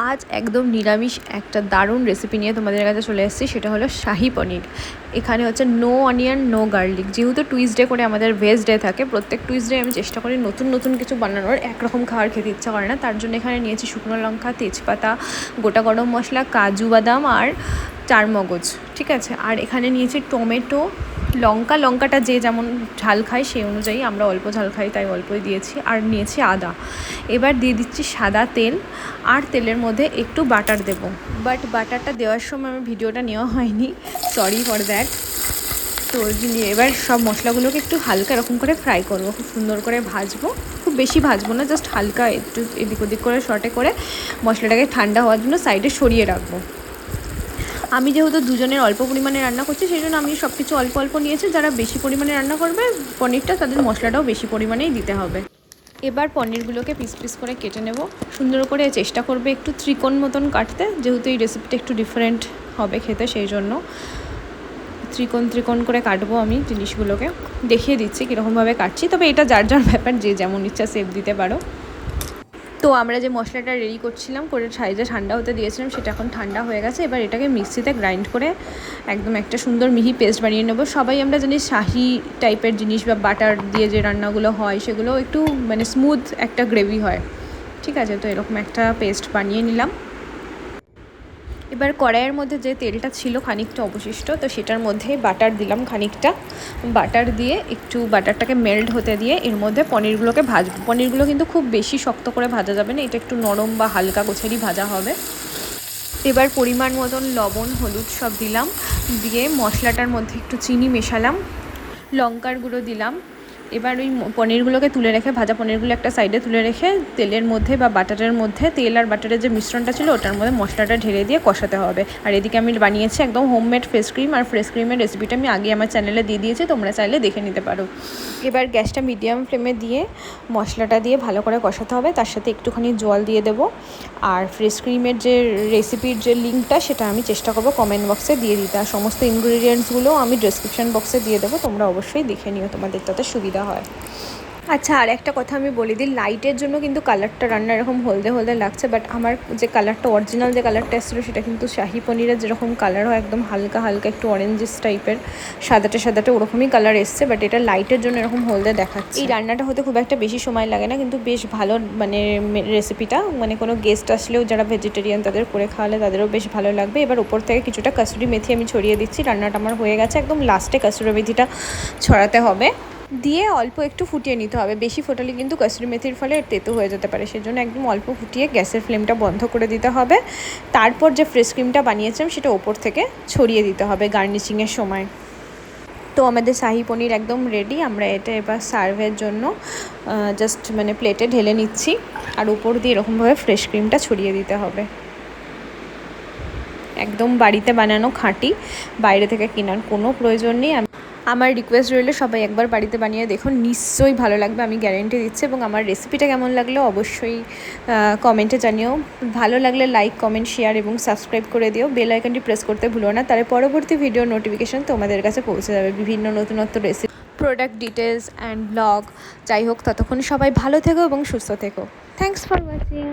আজ একদম নিরামিষ একটা দারুণ রেসিপি নিয়ে তোমাদের কাছে চলে এসেছি, সেটা হলো শাহি পনির। এখানে হচ্ছে নো অনিয়ন নো গার্লিক। যেহেতু টুইসডে করে আমাদের ভেজ ডে থাকে, প্রত্যেক টুইসডে আমি চেষ্টা করি নতুন নতুন কিছু বানানোর, একরকম খাবার খেতে ইচ্ছা করে না। তার জন্য এখানে নিয়েছি শুকনো লঙ্কা, তেজপাতা, গোটা গরম মশলা, কাজু বাদাম আর চারমগজ, ঠিক আছে। আর এখানে নিয়েছি টমেটো, লঙ্কাটা যে যেমন ঝাল খায় সেই অনুযায়ী, আমরা অল্প ঝাল খাই তাই অল্পই দিয়েছি। আর নিয়েছি আদা। এবার দিয়ে দিচ্ছি সাদা তেল, আর তেলের মধ্যে একটু বাটার দেব। বাট বাটারটা দেওয়ার সময় আমার ভিডিওটা নেওয়া হয়নি, সরি ফর দ্যাট। তো এবার সব মশলাগুলোকে একটু হালকা এরকম করে ফ্রাই করবো, খুব সুন্দর করে ভাজবো। খুব বেশি ভাজবো না, জাস্ট হালকা একটু এদিক ওদিক করে শর্টে করে মশলাটাকে ঠান্ডা হওয়ার জন্য সাইডে সরিয়ে রাখবো। আমি যেহেতু দুজনের অল্প পরিমাণে রান্না করছি, সেই জন্য আমি সব কিছু অল্প অল্প নিয়েছি। যারা বেশি পরিমাণে রান্না করবে পনিরটা, তাদের মশলাটাও বেশি পরিমাণেই দিতে হবে। এবার পনিরগুলোকে পিস পিস করে কেটে নেব। সুন্দর করে চেষ্টা করবে একটু ত্রিকোণ মতন কাটতে, যেহেতু এই রেসিপিটা একটু ডিফারেন্ট হবে খেতে, সেই জন্য ত্রিকোণ করে কাটবো আমি জিনিসগুলোকে। দেখিয়ে দিচ্ছি কীরকমভাবে কাটছি, তবে এটা যার যার ব্যাপার, যে যেমন ইচ্ছা শেপ দিতে পারো। তো আমরা যে মশলাটা রেডি করছিলাম, করে সাইজে ঠান্ডা হতে দিয়েছিলাম, সেটা এখন ঠান্ডা হয়ে গেছে। এবার এটাকে মিক্সিতে গ্রাইন্ড করে একদম একটা সুন্দর মিহি পেস্ট বানিয়ে নেবো। সবাই আমরা জানি শাহি টাইপের জিনিস বা বাটার দিয়ে যে রান্নাগুলো হয়, সেগুলো একটু মানে স্মুথ একটা গ্রেভি হয়, ঠিক আছে। তো এরকম একটা পেস্ট বানিয়ে নিলাম। এবার কড়াইয়ের মধ্যে যে তেলটা ছিল খানিকটা অবশিষ্ট, তো সেটার মধ্যে বাটার দিলাম খানিকটা। বাটার দিয়ে একটু বাটারটাকে মেল্ট হতে দিয়ে এর মধ্যে পনিরগুলোকে ভাজবো। পনিরগুলো কিন্তু খুব বেশি শক্ত করে ভাজা যাবে না, এটা একটু নরম বা হালকা গোছেরই ভাজা হবে। এবার পরিমাণ মতন লবণ, হলুদ সব দিলাম, দিয়ে মশলাটার মধ্যে একটু চিনি মেশালাম, লঙ্কার গুঁড়ো দিলাম। এবার ওই পনিরগুলোকে তুলে রেখে, ভাজা পনিরগুলো একটা সাইডে তুলে রেখে, তেলের মধ্যে বা বাটারের মধ্যে, তেল আর বাটারের যে মিশ্রণটা ছিল ওটার মধ্যে মশলাটা ঢেলে দিয়ে কষাতে হবে। আর এদিকে আমি বানিয়েছি একদম হোমমেড ফ্রেশ ক্রিম, আর ফ্রেশ ক্রিমের রেসিপিটা আমি আগে আমার চ্যানেলে দিয়ে দিয়েছি, তোমরা চাইলে দেখে নিতে পারো। এবার গ্যাসটা মিডিয়াম ফ্লেমে দিয়ে মশলাটা দিয়ে ভালো করে কষাতে হবে। তার সাথে একটুখানি জল দিয়ে দেবো। আর ফ্রেশ ক্রিমের যে রেসিপির যে লিঙ্কটা, সেটা আমি চেষ্টা করবো কমেন্ট বক্সে দিয়ে দিতে। আর সমস্ত ইনগ্রিডিয়েন্টসগুলো আমি ডেসক্রিপশন বক্সে দিয়ে দেবো, তোমরা অবশ্যই দেখে নিও, তোমাদের তাতে সুবিধা হয়। আচ্ছা, আর একটা কথা আমি বলে দিই, লাইটের জন্য কিন্তু কালারটা রান্না এরকম হলদে হলদে লাগছে, বাট আমার যে কালারটা, অরিজিনাল যে কালারটা এসেছিলো, সেটা কিন্তু শাহি পনিরের যেরকম কালার হয়, একদম হালকা হালকা একটু অরেঞ্জিস টাইপের, সাদাটে ওরকমই কালার এসছে, বাট এটা লাইটের জন্য এরকম হলদে দেখাচ্ছে। এই রান্নাটা হতে খুব একটা বেশি সময় লাগে না, কিন্তু বেশ ভালো মানে রেসিপিটা, মানে কোনো গেস্ট আসলেও যারা ভেজিটেরিয়ান তাদের করে খাওয়ালে তাদেরও বেশ ভালো লাগবে। এবার উপর থেকে কিছুটা কাসুরি মেথি আমি ছড়িয়ে দিচ্ছি। রান্নাটা আমার হয়ে গেছে, একদম লাস্টে কাসুরি মেথিটা ছড়াতে হবে, দিয়ে অল্প একটু ফুটিয়ে নিতে হবে। বেশি ফোটালে কিন্তু কাসুরি মেথির ফলে তেতো হয়ে যেতে পারে, সেজন্য একদম অল্প ফুটিয়ে গ্যাসের ফ্লেমটা বন্ধ করে দিতে হবে। তারপর যে ফ্রেশ ক্রিমটা বানিয়েছিলাম সেটা ওপর থেকে ছড়িয়ে দিতে হবে গার্নিশিংয়ের সময়। তো আমাদের শাহি পনির একদম রেডি। আমরা এটা এবার সার্ভের জন্য জাস্ট মানে প্লেটে ঢেলে নিচ্ছি, আর উপর দিয়ে এরকমভাবে ফ্রেশ ক্রিমটা ছড়িয়ে দিতে হবে। একদম বাড়িতে বানানো খাঁটি, বাইরে থেকে কেনার কোনো প্রয়োজন নেই। আমার রিকোয়েস্ট রইল, সবাই একবার বাড়িতে বানিয়ে দেখুন, নিশ্চয়ই ভালো লাগবে, আমি গ্যারেন্টি দিচ্ছি। এবং আমার রেসিপিটা কেমন লাগলো অবশ্যই কমেন্টে জানিও। ভালো লাগলে লাইক, কমেন্ট, শেয়ার এবং সাবস্ক্রাইব করে দিও। বেল আইকনটি প্রেস করতে ভুলো না, তাহলে পরবর্তী ভিডিও নোটিফিকেশান তোমাদের কাছে পৌঁছে যাবে। বিভিন্ন নতুনত্ব recipe, product details and blog, যাই হোক, ততক্ষণ সবাই ভালো থেকো এবং সুস্থ থেকো। Thanks for watching.